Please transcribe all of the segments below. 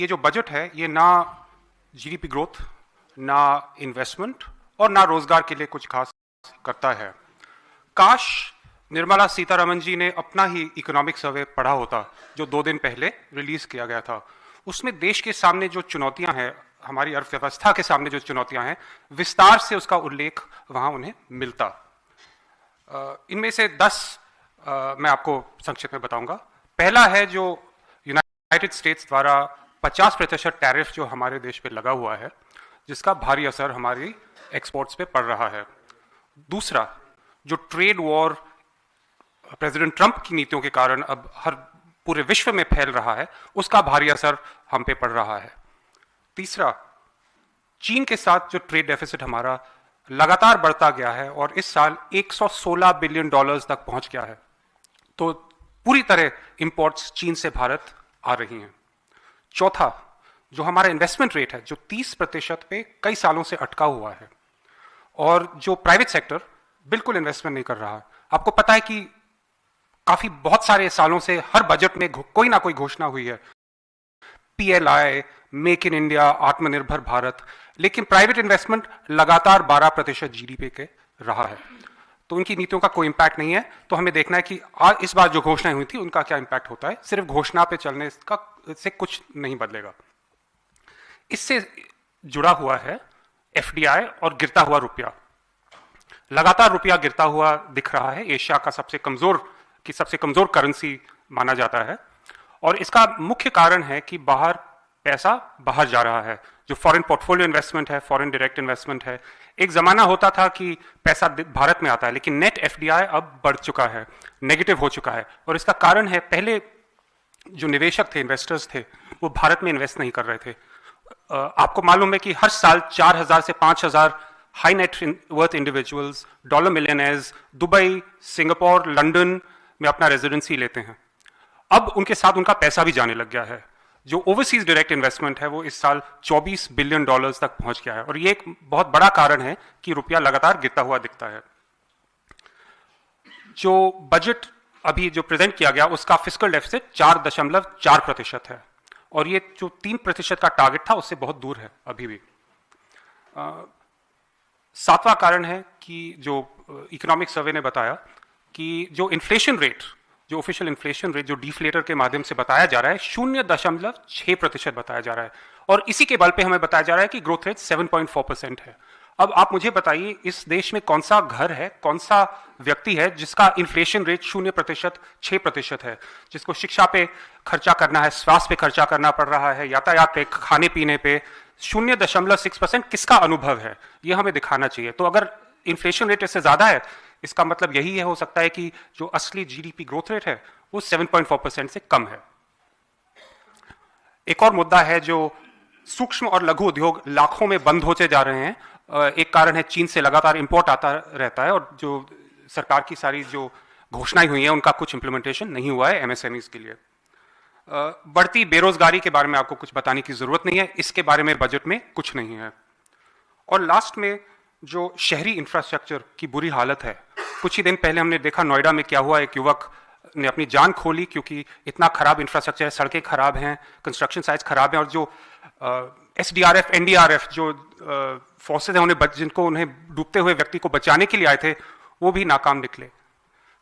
ये जो बजट है ये ना जीडीपी ग्रोथ, ना इन्वेस्टमेंट और ना रोजगार के लिए कुछ खास करता है। काश निर्मला सीतारमण जी ने अपना ही इकोनॉमिक सर्वे पढ़ा होता जो 2 दिन पहले रिलीज किया गया था। उसमें देश के सामने जो चुनौतियां हैं, हमारी अर्थव्यवस्था के सामने जो चुनौतियां हैं, विस्तार से उसका उल्लेख वहां उन्हें मिलता। इनमें से 10 मैं आपको संक्षिप्त में बताऊंगा। पहला है जो यूनाइटेड स्टेट्स द्वारा 50% टैरिफ जो हमारे देश पे लगा हुआ है, जिसका भारी असर हमारी एक्सपोर्ट्स पे पड़ रहा है। दूसरा, जो ट्रेड वॉर प्रेसिडेंट ट्रंप की नीतियों के कारण अब हर पूरे विश्व में फैल रहा है, उसका भारी असर हम पे पड़ रहा है। तीसरा, चीन के साथ जो ट्रेड डेफिसिट हमारा लगातार बढ़ता गया है और इस साल 116 बिलियन डॉलर्स तक पहुंच गया है, तो पूरी तरह इंपोर्ट्स चीन से भारत आ रही हैं। चौथा, जो हमारा इन्वेस्टमेंट रेट है जो 30% पे कई सालों से अटका हुआ है और जो प्राइवेट सेक्टर बिल्कुल इन्वेस्टमेंट नहीं कर रहा है। आपको पता है कि काफी बहुत सारे सालों से हर बजट में कोई ना कोई घोषणा हुई है, पीएलआई, मेक इन इंडिया, आत्मनिर्भर भारत, लेकिन प्राइवेट इन्वेस्टमेंट लगातार 12% जीडीपी के रहा है। तो उनकी नीतियों का कोई इंपैक्ट नहीं है। तो हमें देखना है कि इस बार जो घोषणाएं हुई थी उनका क्या इंपैक्ट होता है। सिर्फ घोषणा पे चलने से कुछ नहीं बदलेगा। इससे जुड़ा हुआ है एफडीआई और गिरता हुआ रुपया। लगातार रुपया गिरता हुआ दिख रहा है। एशिया का सबसे कमजोर करेंसी माना जाता है और इसका मुख्य कारण है कि पैसा बाहर जा रहा है। जो फॉरेन पोर्टफोलियो इन्वेस्टमेंट है, फॉरेन डायरेक्ट इन्वेस्टमेंट है, एक जमाना होता था कि पैसा भारत में आता है, लेकिन नेट एफडीआई अब बढ़ चुका है, नेगेटिव हो चुका है। और इसका कारण है, पहले जो निवेशक थे, इन्वेस्टर्स थे, वो भारत में इन्वेस्ट नहीं कर रहे थे। आपको मालूम है कि हर साल 4,000 से 5,000 high net worth individuals, dollar millionaires Dubai, Singapore, London में अपना रेजिडेंसी लेते हैं। अब उनके साथ उनका पैसा भी जाने लग गया है। जो ओवरसीज डायरेक्ट इन्वेस्टमेंट है वो इस साल 24 बिलियन डॉलर्स तक पहुंच गया है और ये एक बहुत बड़ा कारण है कि रुपया लगातार गिरता हुआ दिखता है। जो बजट अभी जो प्रेजेंट किया गया उसका फिस्कल डेफिसिट 4.4% है और ये जो 3% का टारगेट था उससे बहुत दूर है अभी भी। सातवां कारण है कि जो इकोनॉमिक सर्वे ने बताया कि जो इन्फ्लेशन रेट, जो ऑफिशियल इन्फ्लेशन रेट जो डिफ्लेटर के माध्यम से बताया जा रहा है, 0.6% बताया जा रहा है और इसी के बल पे हमें बताया जा रहा है कि ग्रोथ रेट 7.4% है। अब आप मुझे बताइए, इस देश में कौन सा घर है, कौन सा व्यक्ति है जिसका इन्फ्लेशन रेट 0%, 6% है, जिसको शिक्षा पे खर्चा करना है, स्वास्थ्य पे खर्चा करना पड़ रहा है, यातायात पे, खाने पीने पे 0.6% किसका अनुभव है, ये हमें दिखाना चाहिए। तो अगर इन्फ्लेशन रेट इससे ज्यादा है, इसका मतलब यही है, हो सकता है कि जो असली जीडीपी ग्रोथ रेट है वो 7.4% से कम है। एक और मुद्दा है, जो सूक्ष्म और लघु उद्योग लाखों में बंद होते जा रहे हैं। एक कारण है चीन से लगातार इंपोर्ट आता रहता है और जो सरकार की सारी जो घोषणाएं हुई हैं उनका कुछ इंप्लीमेंटेशन नहीं हुआ है एमएसएमईज के लिए। बढ़ती बेरोजगारी के बारे में आपको कुछ बताने की जरूरत नहीं है, इसके बारे में बजट में कुछ नहीं है। और लास्ट में जो शहरी इंफ्रास्ट्रक्चर की बुरी हालत है, कुछ ही दिन पहले हमने देखा नोएडा में क्या हुआ। एक युवक ने अपनी जान खोली क्योंकि इतना खराब इंफ्रास्ट्रक्चर है, सड़कें खराब हैं, कंस्ट्रक्शन साइट्स खराब हैं और जो एसडीआरएफ, एनडीआरएफ जो फोर्सेज हैं जिनको उन्हें डूबते हुए व्यक्ति को बचाने के लिए आए थे, वो भी नाकाम निकले।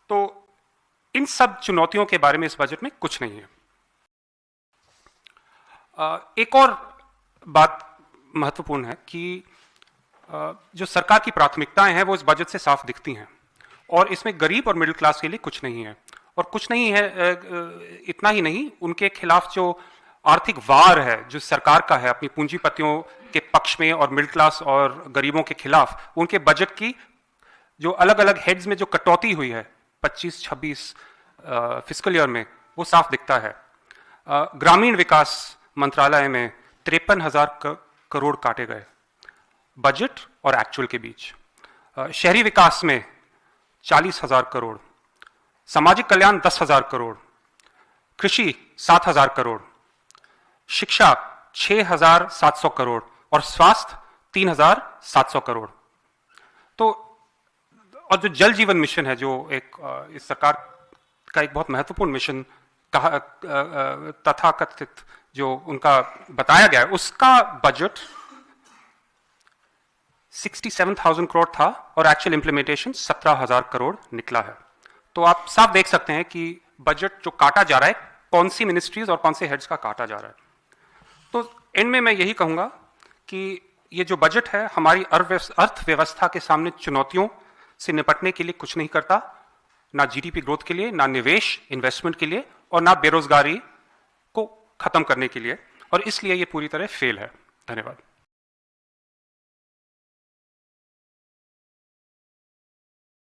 तो इन सब चुनौतियों के बारे में इस बजट में कुछ नहीं है। एक और बात महत्वपूर्ण है कि जो सरकार की प्राथमिकताएं हैं वो इस बजट से साफ दिखती हैं और इसमें गरीब और मिडिल क्लास के लिए कुछ नहीं है। और कुछ नहीं है, इतना ही नहीं, उनके खिलाफ जो आर्थिक वार है जो सरकार का है अपनी पूंजीपतियों के पक्ष में और मिडिल क्लास और गरीबों के खिलाफ, उनके बजट की जो अलग अलग हेड्स में जो कटौती हुई है 25-26 फिस्कल ईयर में, वो साफ दिखता है। ग्रामीण विकास मंत्रालय में 53,000 करोड़ काटे गए बजट और एक्चुअल के बीच। शहरी विकास में 40,000 करोड़, सामाजिक कल्याण 10,000 करोड़, कृषि 7,000 करोड़, शिक्षा 6,700 करोड़ और स्वास्थ्य 3,700 करोड़। तो और जो जल जीवन मिशन है, जो इस सरकार का एक बहुत महत्वपूर्ण मिशन कहा, तथाकथित जो उनका बताया गया है उसका बजट 67,000 करोड़ था और एक्चुअल इंप्लीमेंटेशन 17,000 करोड़ निकला है। तो आप साफ देख सकते हैं कि बजट जो काटा जा रहा है कौन सी मिनिस्ट्रीज और कौन से हेड्स का काटा जा रहा है। तो एंड में मैं यही कहूंगा कि ये जो बजट है हमारी अर्थव्यवस्था के सामने चुनौतियों से निपटने के लिए कुछ नहीं करता, ना जीडीपी ग्रोथ के लिए, ना निवेश इन्वेस्टमेंट के लिए, और ना बेरोजगारी को खत्म करने के लिए, और इसलिए ये पूरी तरह फेल है। धन्यवाद।